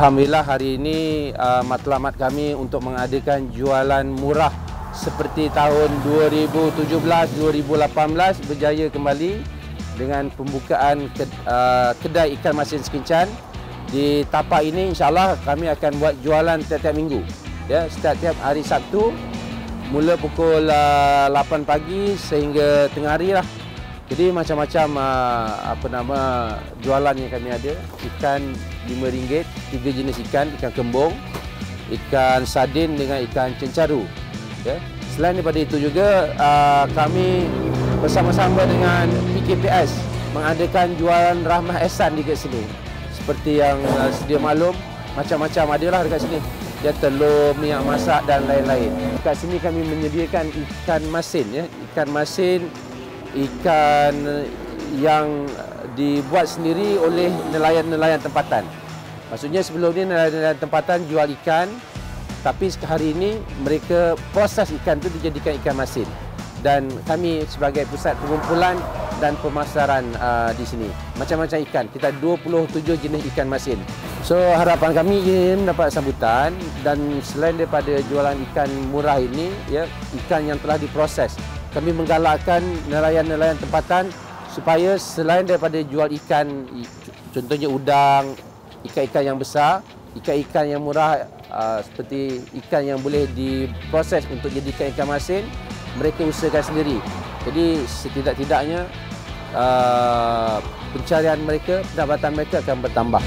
Alhamdulillah hari ini matlamat kami untuk mengadakan jualan murah seperti tahun 2017-2018 berjaya kembali dengan pembukaan kedai ikan masin Sekencan. Di tapak ini insyaAllah kami akan buat jualan tiap-tiap minggu, ya, setiap hari Sabtu mula pukul 8 pagi sehingga tengah hari lah. Jadi macam-macam jualan yang kami ada. Ikan RM5, 3 jenis ikan kembung, ikan sardin dengan ikan cencaru, ya. Selain daripada itu juga kami bersama-sama dengan PKPS mengadakan jualan Rahmah Ehsan dekat sini. Seperti yang sedia maklum, macam-macam adalah dekat sini. Dia telur, minyak masak dan lain-lain. Dekat sini kami menyediakan ikan masin, ya. Ikan masin, ikan yang dibuat sendiri oleh nelayan-nelayan tempatan. Maksudnya sebelum ni nelayan tempatan jual ikan, tapi hari ini mereka proses ikan itu dijadikan ikan masin. Dan kami sebagai pusat pengumpulan dan pemasaran di sini. Macam-macam ikan, kita 27 jenis ikan masin. So harapan kami ingin mendapat sambutan, dan selain daripada jualan ikan murah ini, ya, ikan yang telah diproses, kami menggalakkan nelayan-nelayan tempatan supaya selain daripada jual ikan, contohnya udang, ikan-ikan yang besar, ikan-ikan yang murah seperti ikan yang boleh diproses untuk jadikan ikan masin, mereka usahakan sendiri. Jadi setidak-tidaknya pencarian mereka, pendapatan mereka akan bertambah.